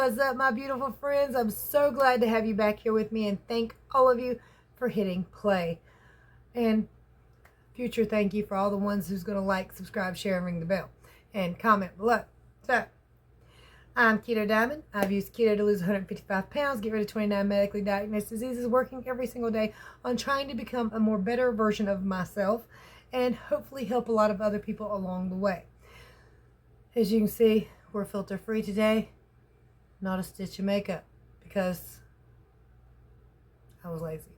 What's up, my beautiful friends? I'm so glad to have you back here with me, and thank all of you for hitting play. And future thank you for all the ones who's going to like, subscribe, share, and ring the bell, and comment below. So, I'm Keto Diamond. I've used keto to lose 155 pounds, get rid of 29 medically diagnosed diseases, working every single day on trying to become a more better version of myself, and hopefully help a lot of other people along the way. As you can see, we're filter free today. Not a stitch of makeup because I was lazy.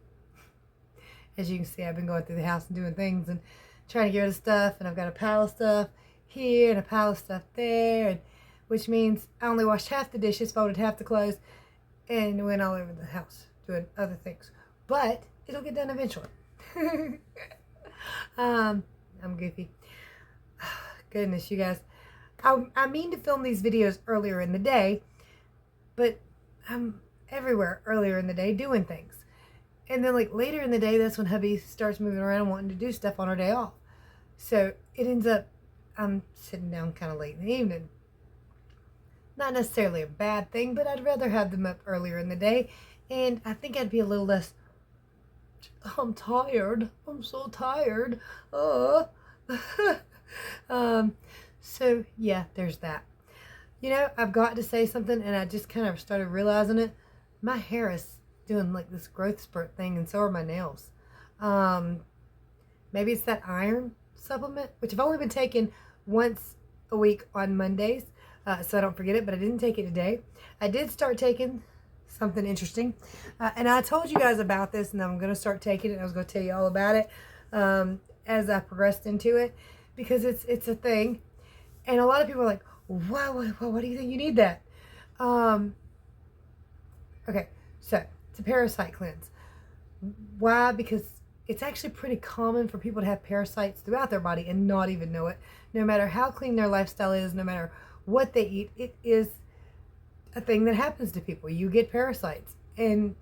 As you can see, I've been going through the house and doing things and trying to get rid of stuff, and I've got a pile of stuff here and a pile of stuff there, and which means I only washed half the dishes, folded half the clothes, and went all over the house doing other things. But it'll get done eventually. I'm goofy. Goodness, you guys. I mean to film these videos earlier in the day, but I'm everywhere earlier in the day doing things. And then like later in the day, that's when hubby starts moving around and wanting to do stuff on our day off. So it ends up, I'm sitting down kind of late in the evening. Not necessarily a bad thing, but I'd rather have them up earlier in the day. And I think I'd be a little less, I'm tired. I'm so tired. Oh. So yeah, there's that. You know, I've got to say something, and I just kind of started realizing it. My hair is doing like this growth spurt thing, and so are my nails. Maybe it's that iron supplement, which I've only been taking once a week on Mondays, so I don't forget it, but I didn't take it today. I did start taking something interesting, and I told you guys about this, and I'm going to start taking it. I was going to tell you all about it as I progressed into it, because it's a thing, and a lot of people are like, why do you think you need that? Okay, so it's a parasite cleanse. Why? Because it's actually pretty common for people to have parasites throughout their body and not even know it. No matter how clean their lifestyle is, no matter what they eat, it is a thing that happens to people. You get parasites, and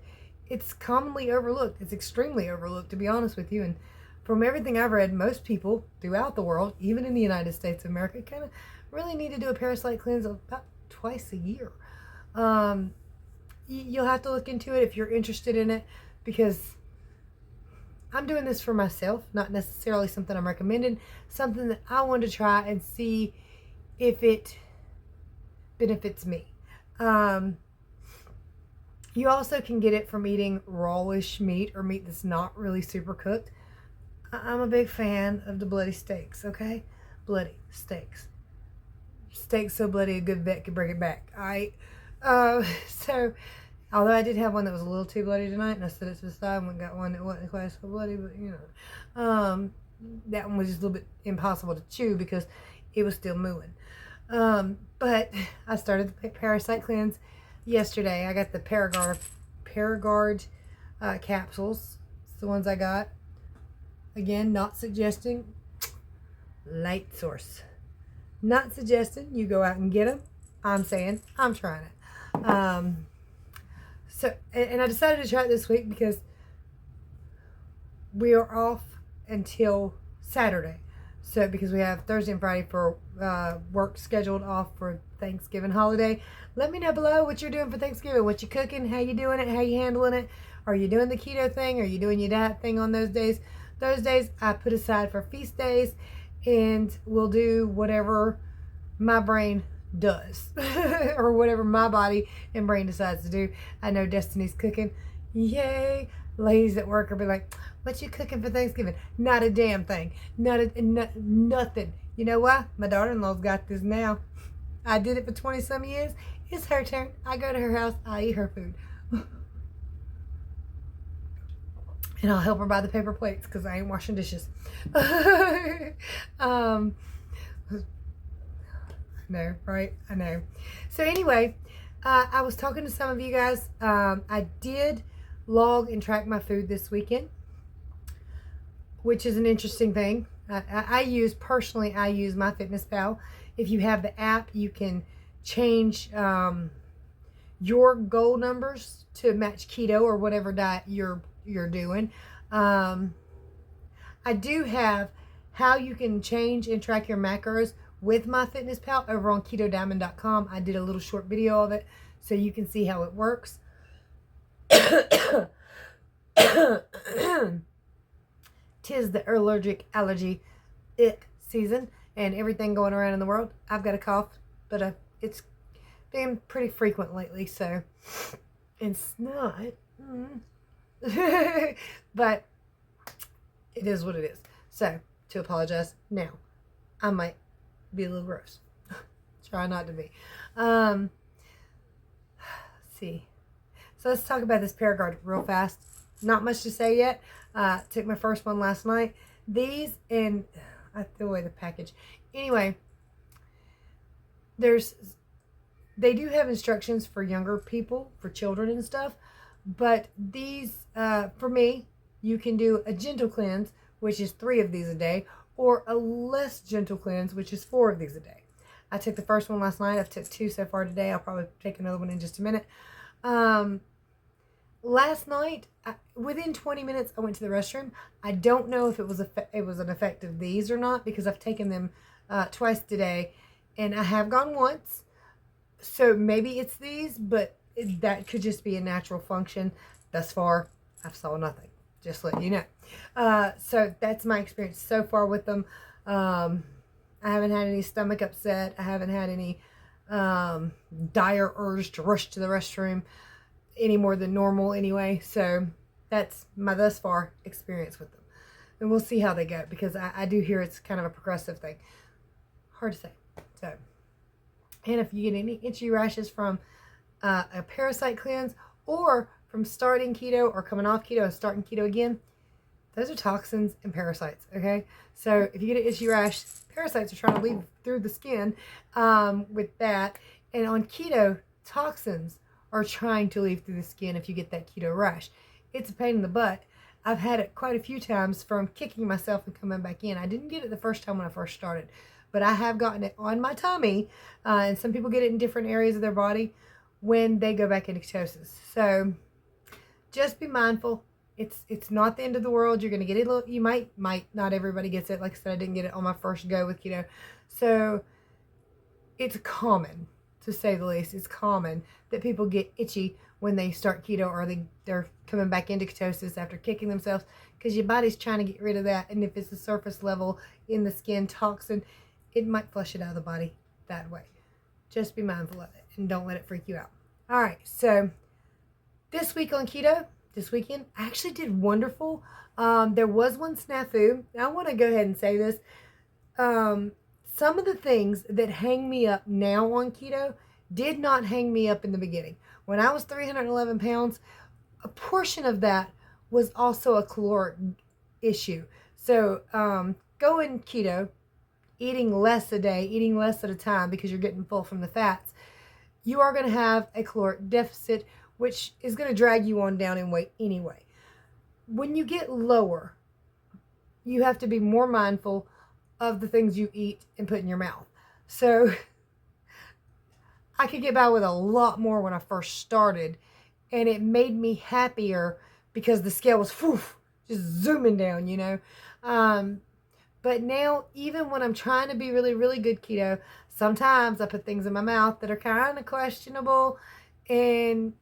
it's commonly overlooked. It's extremely overlooked, to be honest with you. And from everything I've read, most people throughout the world, even in the United States of America, kind of really need to do a parasite cleanse about twice a year. You'll have to look into it if you're interested in it, because I'm doing this for myself, not necessarily something I'm recommending, something that I want to try and see if it benefits me. You also can get it from eating rawish meat or meat that's not really super cooked. I'm a big fan of the bloody steaks, okay? Bloody steaks. Steaks so bloody a good vet could bring it back. Alright. So, although I did have one that was a little too bloody tonight, and I set it to the side and got one that wasn't quite so bloody, but you know. That one was just a little bit impossible to chew because it was still mooing. But I started the parasite cleanse yesterday. I got the Paragard capsules. It's the ones I got. Again, not suggesting light source. Not suggesting you go out and get them. I'm saying I'm trying it. So, and I decided to try it this week because we are off until Saturday. So, because we have Thursday and Friday for work scheduled off for Thanksgiving holiday. Let me know below what you're doing for Thanksgiving. What you cooking? How you doing it? How you handling it? Are you doing the keto thing? Are you doing your diet thing on those days? Those days I put aside for feast days, and we'll do whatever my brain does or whatever my body and brain decides to do. I know Destiny's cooking. Yay. Ladies at work will be like, what you cooking for Thanksgiving? Not a damn thing. Nothing. You know why? My daughter-in-law's got this now. I did it for 20 some years. It's her turn. I go to her house. I eat her food. And I'll help her buy the paper plates because I ain't washing dishes. I know, right? I know. So anyway, I was talking to some of you guys. I did log and track my food this weekend, which is an interesting thing. I use MyFitnessPal. If you have the app, you can change your goal numbers to match keto or whatever diet you're doing. I do have how you can change and track your macros with MyFitnessPal over on KetoDiamond.com. I did a little short video of it, so you can see how it works. Tis the allergy ick season and everything going around in the world. I've got a cough, but it's been pretty frequent lately, so it's not. But it is what it is. So, to apologize now. I might be a little gross. Try not to be. Let's see. So let's talk about this Paragard real fast. Not much to say yet. Took my first one last night. These, and I threw away the package. Anyway, they do have instructions for younger people, for children and stuff. But these, for me, you can do a gentle cleanse, which is 3 of these a day, or a less gentle cleanse, which is 4 of these a day. I took the first one last night. I've took 2 so far today. I'll probably take another one in just a minute. Last night, within 20 minutes, I went to the restroom. I don't know if it was an effect of these or not, because I've taken them twice today, and I have gone once. So maybe it's these, but that could just be a natural function. Thus far, I've saw nothing. Just letting you know. So that's my experience so far with them. I haven't had any stomach upset. I haven't had any dire urge to rush to the restroom any more than normal anyway. So that's my thus far experience with them. And we'll see how they go, because I do hear it's kind of a progressive thing. Hard to say. So, and if you get any itchy rashes from a Parasite cleanse, or from starting keto or coming off keto and starting keto again, those are toxins and parasites, okay? So if you get an itchy rash, parasites are trying to leave through the skin with that. And on keto, toxins are trying to leave through the skin if you get that keto rash. It's a pain in the butt. I've had it quite a few times from kicking myself and coming back in. I didn't get it the first time when I first started, but I have gotten it on my tummy, and some people get it in different areas of their body when they go back into ketosis. So just be mindful. It's not the end of the world. You're going to get it. You might not everybody gets it. Like I said, I didn't get it on my first go with keto. So it's common, to say the least. It's common that people get itchy when they start keto, or they're coming back into ketosis after kicking themselves, because your body's trying to get rid of that. And if it's a surface level in the skin toxin, it might flush it out of the body that way. Just be mindful of it and don't let it freak you out. All right, so this week on keto, this weekend, I actually did wonderful. There was one snafu. I want to go ahead and say this. Some of the things that hang me up now on keto did not hang me up in the beginning. When I was 311 pounds, a portion of that was also a caloric issue. So going keto, eating less a day, eating less at a time because you're getting full from the fats, you are going to have a caloric deficit, which is going to drag you on down in weight anyway. When you get lower, you have to be more mindful of the things you eat and put in your mouth. So I could get by with a lot more when I first started, and it made me happier because the scale was just zooming down, you know. But now, even when I'm trying to be really, really good keto, sometimes I put things in my mouth that are kind of questionable, and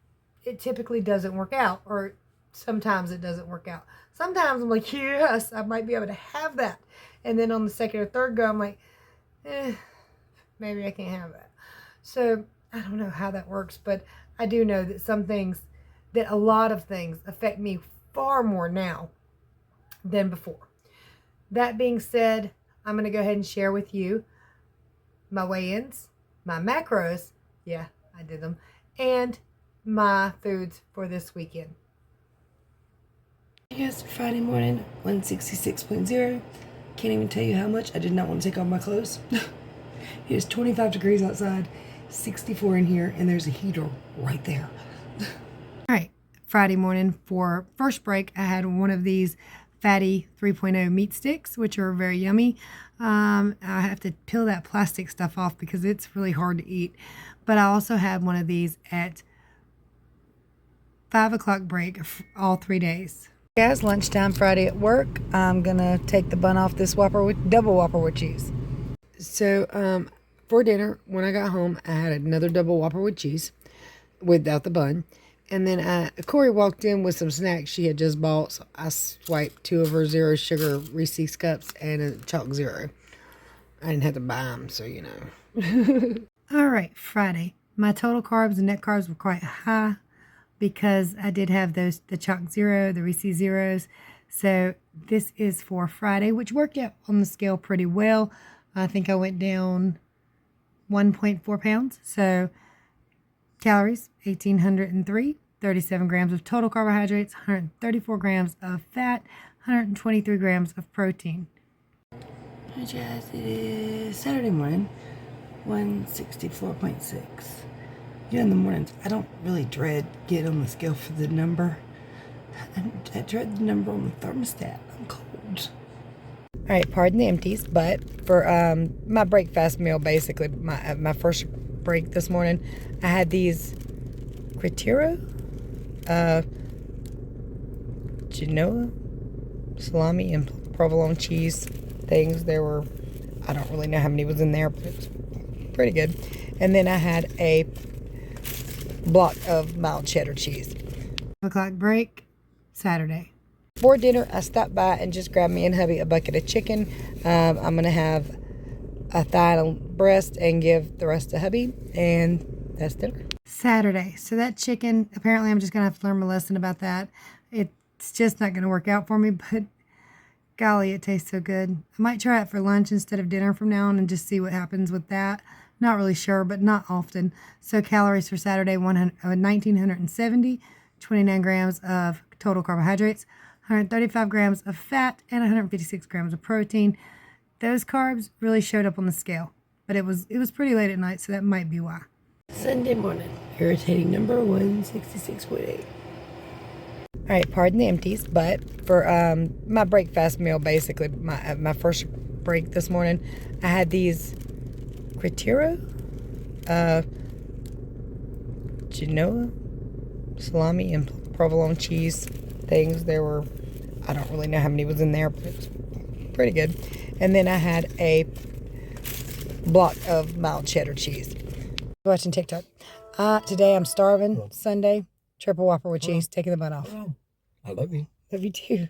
it typically doesn't work out, or sometimes it doesn't work out. Sometimes I'm like, yes, I might be able to have that. And then on the second or third go, I'm like, maybe I can't have that. So I don't know how that works, but I do know that a lot of things affect me far more now than before. That being said, I'm going to go ahead and share with you my weigh-ins, my macros, yeah, I did them, and my foods for this weekend. Yes, Friday morning, 166.0. Can't even tell you how much. I did not want to take off my clothes. It is 25 degrees outside, 64 in here, and there's a heater right there. All right, Friday morning for first break, I had one of these fatty 3.0 meat sticks, which are very yummy. I have to peel that plastic stuff off because it's really hard to eat. But I also had one of these at 5 o'clock break all 3 days. Guys, lunchtime Friday at work. I'm gonna take the bun off this double Whopper with cheese. So for dinner, when I got home, I had another double Whopper with cheese. without the bun. And then Corey walked in with some snacks she had just bought. So I swiped 2 of her zero sugar Reese's cups and a chalk zero. I didn't have to buy them, so you know. All right, Friday. My total carbs and net carbs were quite high because I did have the chalk zero, the Reese's zeros. So this is for Friday, which worked out on the scale pretty well. I think I went down 1.4 pounds. So calories, 1,803, 37 grams of total carbohydrates, 134 grams of fat, 123 grams of protein. Hi, Jazz. It is Saturday morning, 164.6. You know, in the mornings, I don't really dread getting on the scale for the number. I dread the number on the thermostat. I'm cold. All right, pardon the empties, but for my breakfast meal, basically, my first break this morning, I had these Keto Genoa salami and provolone cheese things. There were, I don't really know how many was in there, but it was pretty good. And then I had a block of mild cheddar cheese. 5 o'clock break, Saturday. For dinner, I stopped by and just grabbed me and hubby a bucket of chicken. I'm going to have a thigh and breast and give the rest to hubby. And that's dinner. Saturday. So that chicken, apparently I'm just going to have to learn my lesson about that. It's just not going to work out for me, but golly, it tastes so good. I might try it for lunch instead of dinner from now on and just see what happens with that. Not really sure, but not often. So calories for Saturday, 1,970, 29 grams of total carbohydrates, 135 grams of fat, and 156 grams of protein. Those carbs really showed up on the scale, but it was pretty late at night, so that might be why. Sunday morning, irritating number 166.8. All right, pardon the empties, but for my breakfast meal, basically, my first break this morning, I had these Keto Genoa salami and provolone cheese things. There were, I don't really know how many was in there, but it was pretty good. And then I had a block of mild cheddar cheese. Watching TikTok. Today I'm starving. Sunday, triple Whopper with cheese, taking the bun off. I love you. Love you too.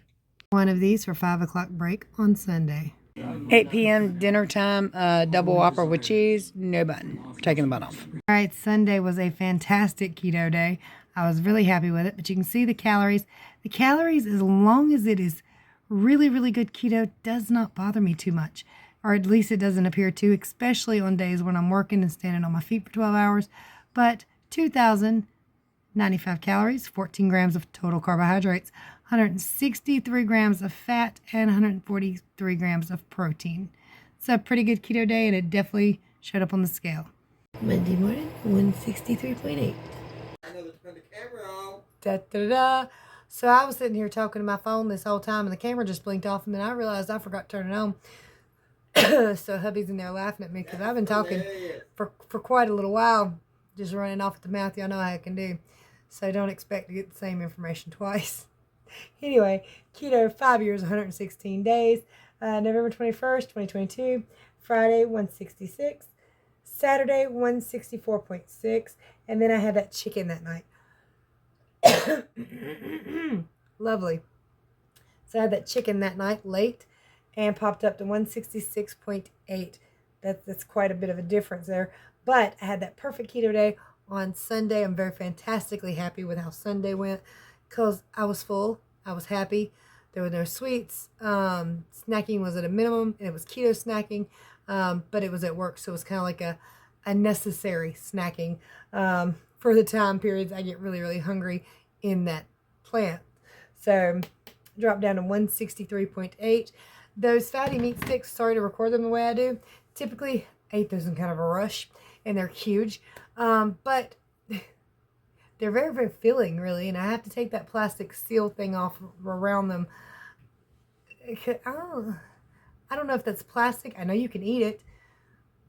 One of these for 5 o'clock break on Sunday. 8 p.m. dinner time, double Whopper with cheese, no bun. Taking the bun off. All right, Sunday was a fantastic keto day. I was really happy with it, but you can see the calories. The calories, as long as it is really, really good keto, does not bother me too much. Or at least it doesn't appear to, especially on days when I'm working and standing on my feet for 12 hours. But 2,095 calories, 14 grams of total carbohydrates, 163 grams of fat, and 143 grams of protein. It's a pretty good keto day, and it definitely showed up on the scale. Monday morning, 163.8. I know to turn the camera on. Da, da, da. So I was sitting here talking to my phone this whole time, and the camera just blinked off, and then I realized I forgot to turn it on. So hubby's in there laughing at me because I've been talking for quite a little while, just running off at the mouth. Y'all know how I can do. So don't expect to get the same information twice. Anyway, keto, 5 years, 116 days. November 21st, 2022. Friday, 166. Saturday, 164.6. And then I had that chicken that night. Lovely. So I had that chicken that night late and popped up to 166.8. That's quite a bit of a difference there. But I had that perfect keto day on Sunday. I'm very fantastically happy with how Sunday went because I was full. I was happy. There were no sweets. Snacking was at a minimum, and it was keto snacking, but it was at work, so it was kind of like a necessary snacking for the time periods I get really, really hungry in that plant. So dropped down to 163.8. Those fatty meat sticks, sorry to record them the way I do. Typically, I eat those in kind of a rush, and they're huge. But they're very, very filling, really, and I have to take that plastic seal thing off around them. I don't know if that's plastic. I know you can eat it,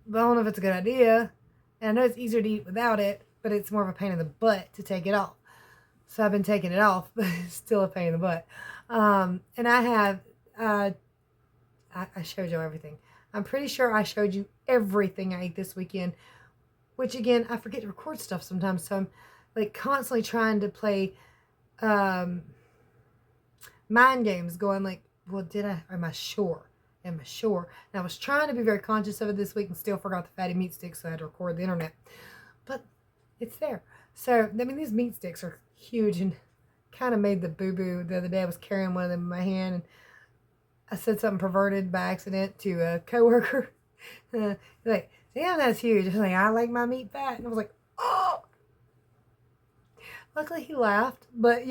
but I don't know if it's a good idea. And I know it's easier to eat without it, but it's more of a pain in the butt to take it off. So I've been taking it off, but it's still a pain in the butt. And I have, I showed you everything. I'm pretty sure I showed you everything I ate this weekend, which again, I forget to record stuff sometimes. So I'm like constantly trying to play mind games, going like, well, am I sure? Am I sure? And I was trying to be very conscious of it this week and still forgot the fatty meat sticks, so I had to record the internet. But it's there. So, I mean, these meat sticks are huge, and kind of made the boo-boo the other day. I was carrying one of them in my hand, and I said something perverted by accident to a coworker. Like, damn, that's huge. I was like, I like my meat fat. And I was like, oh! Luckily, he laughed, but,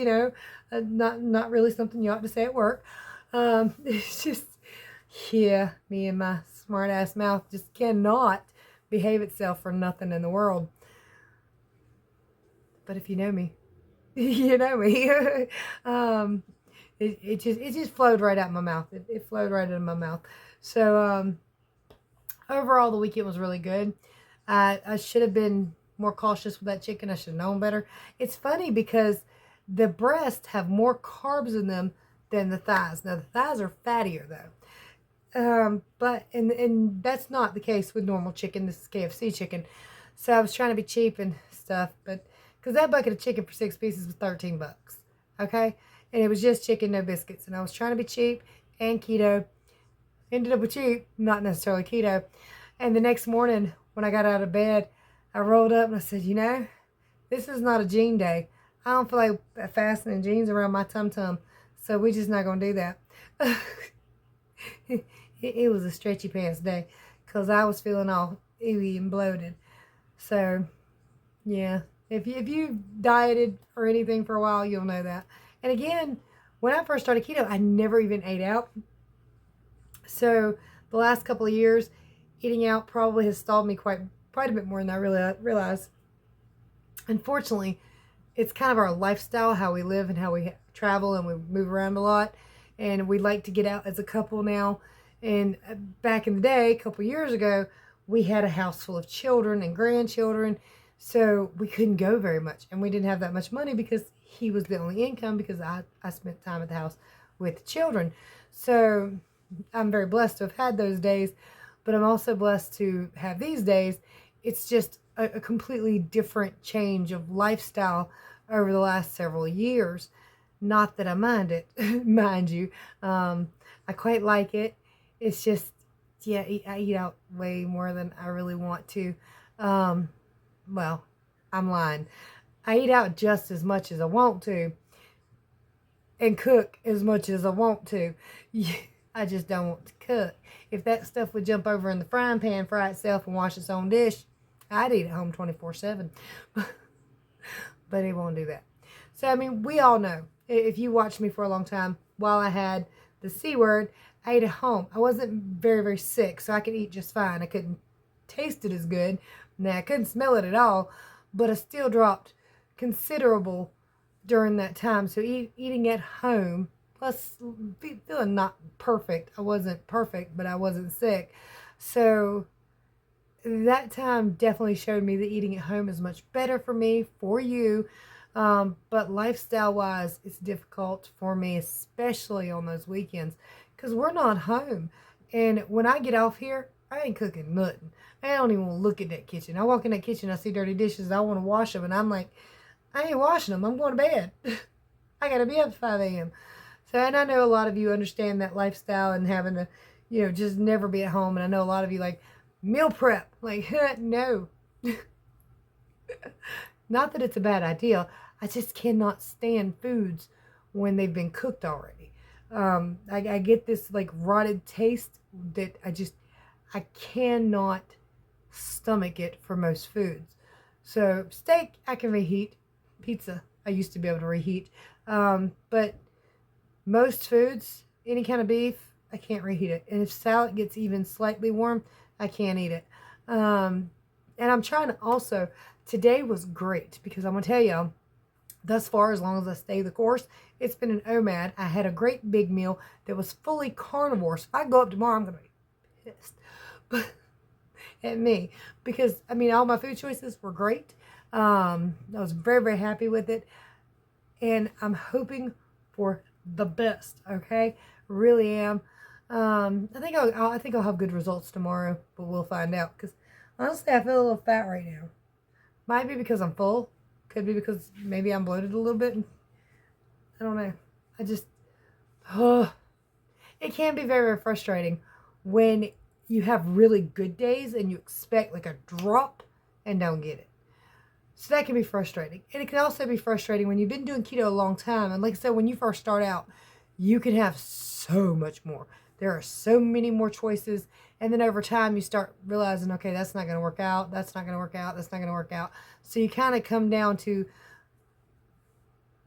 not really something you ought to say at work. It's just, yeah, me and my smart-ass mouth just cannot behave itself for nothing in the world. But if you know me, you know me. It just flowed right out of my mouth. It flowed right out of my mouth. So overall, the weekend was really good. I should have been more cautious with that chicken. I should have known better. It's funny because the breasts have more carbs in them than the thighs. Now the thighs are fattier though. But that's not the case with normal chicken. This is KFC chicken. So I was trying to be cheap and stuff, but because that bucket of chicken for 6 pieces was $13. Okay? And it was just chicken, no biscuits. And I was trying to be cheap and keto. Ended up with cheap, not necessarily keto. And the next morning, when I got out of bed, I rolled up and I said, this is not a jean day. I don't feel like fastening jeans around my tum-tum. So we're just not going to do that. It was a stretchy pants day because I was feeling all ooey and bloated. So, yeah. If you dieted or anything for a while, you'll know that. And again, when I first started keto, I never even ate out. So the last couple of years, eating out probably has stalled me quite a bit more than I really realized. Unfortunately, it's kind of our lifestyle, how we live and how we travel and we move around a lot. And we like to get out as a couple now. And back in the day, a couple years ago, we had a house full of children and grandchildren. So we couldn't go very much. And we didn't have that much money because he was the only income because I spent time at the house with the children. So I'm very blessed to have had those days. But I'm also blessed to have these days. It's just a completely different change of lifestyle over the last several years. Not that I mind it, mind you. I quite like it. It's just, yeah, I eat out way more than I really want to. Well, I'm lying. I eat out just as much as I want to and cook as much as I want to. I just don't want to cook. If that stuff would jump over in the frying pan, fry itself, and wash its own dish, I'd eat at home 24/7. But it won't do that. So, I mean, we all know. If you watched me for a long time, while I had the C word, I ate at home. I wasn't very, very sick, so I could eat just fine. I couldn't taste it as good. Now, I couldn't smell it at all, but I still dropped considerable during that time. So eating at home, plus feeling not perfect. I wasn't perfect, but I wasn't sick. So that time definitely showed me that eating at home is much better for me, for you. But lifestyle-wise, it's difficult for me, especially on those weekends, because we're not home. And when I get off here, I ain't cooking nothing. I don't even want to look at that kitchen. I walk in that kitchen, I see dirty dishes, I want to wash them, and I'm like, I ain't washing them. I'm going to bed. I got to be up at 5 a.m. So, and I know a lot of you understand that lifestyle and having to, just never be at home. And I know a lot of you like meal prep. Like, no. Not that it's a bad idea. I just cannot stand foods when they've been cooked already. I get this like rotted taste that I cannot stomach it for most foods. So steak, I can reheat. Pizza, I used to be able to reheat. But most foods, any kind of beef, I can't reheat it. And if salad gets even slightly warm, I can't eat it. And I'm trying to also, today was great because I'm going to tell you, thus far, as long as I stay the course, it's been an OMAD. I had a great big meal that was fully carnivore. So if I go up tomorrow, I'm going to be pissed at me. Because, I mean, all my food choices were great. I was very, very happy with it. And I'm hoping for the best, okay? Really am. I think I'll have good results tomorrow, but we'll find out. Because honestly, I feel a little fat right now. Might be because I'm full. Could be because maybe I'm bloated a little bit. I don't know. I just, oh, it can be very, very frustrating when you have really good days and you expect like a drop and don't get it. So that can be frustrating. And it can also be frustrating when you've been doing keto a long time. And like I said, when you first start out, you can have so much more. There are so many more choices. And then over time, you start realizing, okay, that's not going to work out. That's not going to work out. That's not going to work out. So you kind of come down to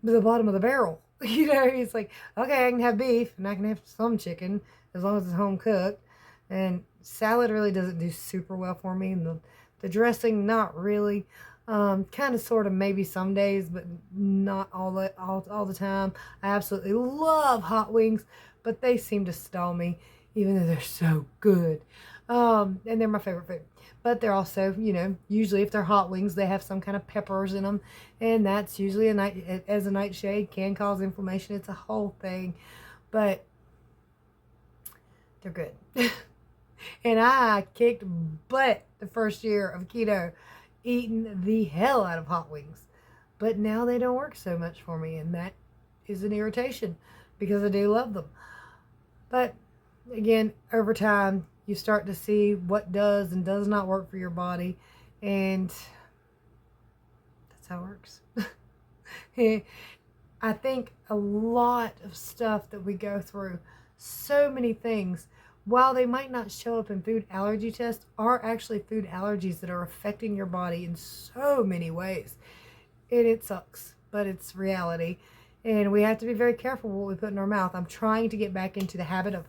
the bottom of the barrel. You know, it's like, okay, I can have beef and I can have some chicken as long as it's home cooked. And salad really doesn't do super well for me. And the dressing, not really. Kind of, sort of, maybe some days, but not all the time. I absolutely love hot wings, but they seem to stall me, even though they're so good. And they're my favorite food. But they're also, you know, usually if they're hot wings, they have some kind of peppers in them, and that's usually a nightshade, can cause inflammation. It's a whole thing, but they're good. And I kicked butt the first year of keto, eating the hell out of hot wings. But now they don't work so much for me, and that is an irritation because I do love them. But again, over time, you start to see what does and does not work for your body, and that's how it works. I think a lot of stuff that we go through, so many things, while they might not show up in food allergy tests, are actually food allergies that are affecting your body in so many ways. And it sucks, but it's reality. And we have to be very careful what we put in our mouth. I'm trying to get back into the habit of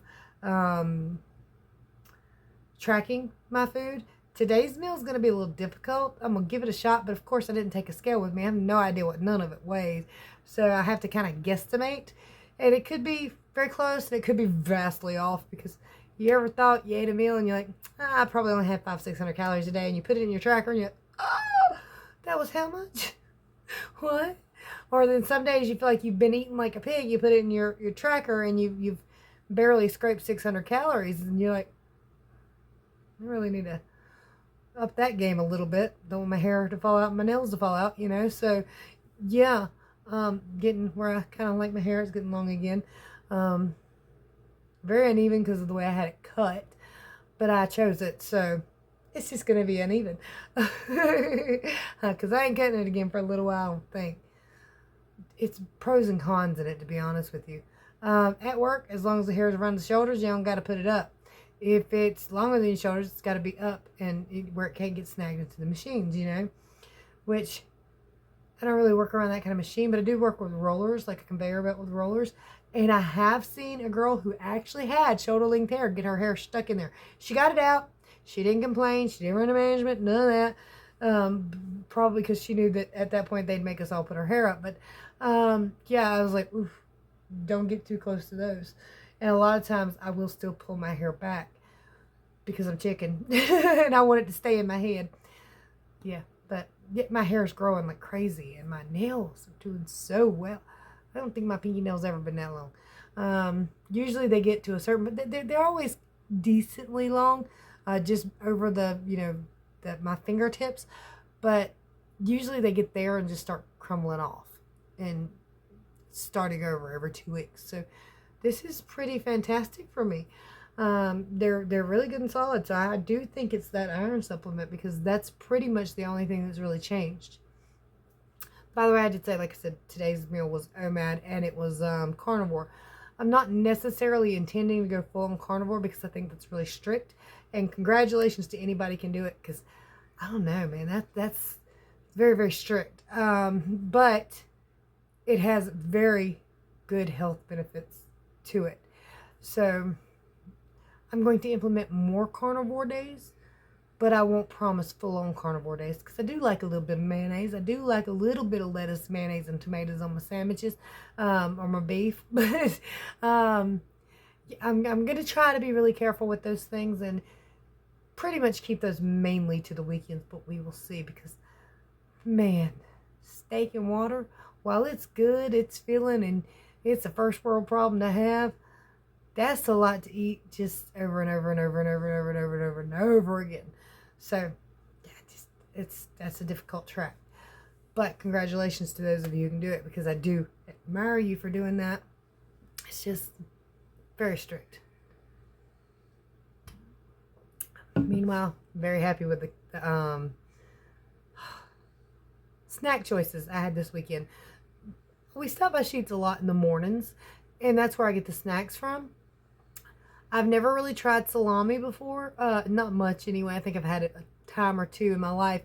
tracking my food. Today's meal is going to be a little difficult. I'm going to give it a shot, but of course I didn't take a scale with me. I have no idea what none of it weighs. So I have to kind of guesstimate. And it could be very close, and it could be vastly off, because you ever thought you ate a meal and you're like, I probably only had 500-600 calories a day, and you put it in your tracker and you're like, oh, that was how much? What? Or then some days you feel like you've been eating like a pig, you put it in your tracker and you've barely scraped 600 calories, and you're like, I really need to up that game a little bit. Don't want my hair to fall out and my nails to fall out, you know. So yeah, getting where I kind of like my hair is getting long again. Very uneven because of the way I had it cut, but I chose it, so it's just going to be uneven. Because I ain't cutting it again for a little while, I don't think. It's pros and cons in it, to be honest with you. At work, as long as the hair is around the shoulders, you don't got to put it up. If it's longer than your shoulders, it's got to be up, and where it can't get snagged into the machines, you know. Which, I don't really work around that kind of machine, but I do work with rollers, like a conveyor belt with rollers. And I have seen a girl who actually had shoulder-length hair get her hair stuck in there. She got it out. She didn't complain. She didn't run to management. None of that. Probably because she knew that at that point they'd make us all put our hair up. But yeah, I was like, oof, don't get too close to those. And a lot of times I will still pull my hair back because I'm chicken and I want it to stay in my head. Yeah, but yet my hair is growing like crazy and my nails are doing so well. I don't think my pinky nails ever been that long. Usually they get to a certain, but they're always decently long, just over the, you know, my fingertips. But usually they get there and just start crumbling off and starting over every 2 weeks. So this is pretty fantastic for me. They're really good and solid. So I do think it's that iron supplement, because that's pretty much the only thing that's really changed. By the way, I did say, like I said, today's meal was OMAD, and it was carnivore. I'm not necessarily intending to go full on carnivore because I think that's really strict. And congratulations to anybody can do it, because I don't know, man, that's very, very strict. But it has very good health benefits to it. So I'm going to implement more carnivore days, but I won't promise full-on carnivore days, because I do like a little bit of mayonnaise. I do like a little bit of lettuce, mayonnaise, and tomatoes on my sandwiches, or my beef. But I'm going to try to be really careful with those things and pretty much keep those mainly to the weekends, but we will see, because, man, steak and water, while it's good, it's filling, and it's a first world problem to have, that's a lot to eat just over and over and over and over and over and over and over and over again. So, yeah, that's a difficult track. But congratulations to those of you who can do it, because I do admire you for doing that. It's just very strict. Meanwhile, I'm very happy with the snack choices I had this weekend. We stop by Sheetz a lot in the mornings, and that's where I get the snacks from. I've never really tried salami before. Not much anyway. I think I've had it a time or two in my life.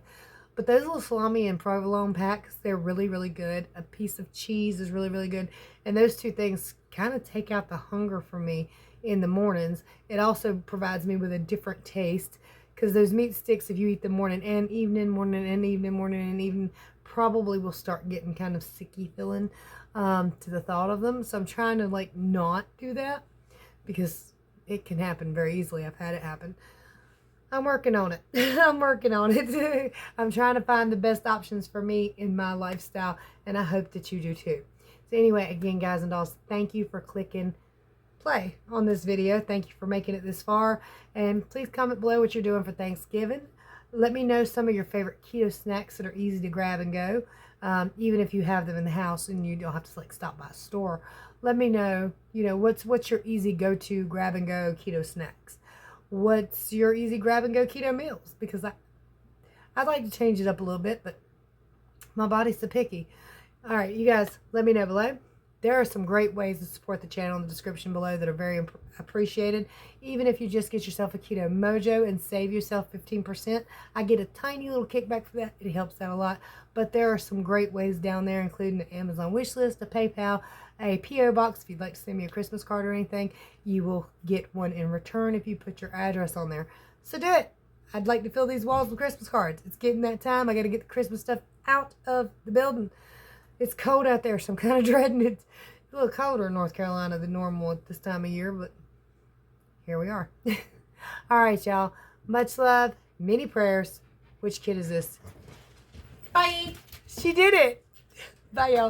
But those little salami and provolone packs, they're really, really good. A piece of cheese is really, really good. And those two things kind of take out the hunger for me in the mornings. It also provides me with a different taste, because those meat sticks, if you eat them morning and evening, probably will start getting kind of sicky feeling to the thought of them. So I'm trying to like not do that, because it can happen very easily. I've had it happen. I'm working on it. I'm working on it. I'm trying to find the best options for me in my lifestyle, and I hope that you do too. So anyway, again, guys and dolls, thank you for clicking play on this video. Thank you for making it this far, and please comment below what you're doing for Thanksgiving. Let me know some of your favorite keto snacks that are easy to grab and go, even if you have them in the house and you don't have to like stop by a store. Let me know, what's your easy go-to grab and go keto snacks. What's your easy grab and go keto meals? Because I'd like to change it up a little bit, but my body's so picky. All right, you guys, let me know below. There are some great ways to support the channel in the description below that are very appreciated. Even if you just get yourself a Keto Mojo and save yourself 15%, I get a tiny little kickback for that. It helps out a lot. But there are some great ways down there, including an Amazon wishlist, a PayPal, a P.O. box. If you'd like to send me a Christmas card or anything, you will get one in return if you put your address on there. So do it. I'd like to fill these walls with Christmas cards. It's getting that time. I got to get the Christmas stuff out of the building. It's cold out there, so I'm kind of dreading it. It's a little colder in North Carolina than normal at this time of year, but here we are. All right, y'all. Much love, many prayers. Which kid is this? Bye. She did it. Bye, y'all.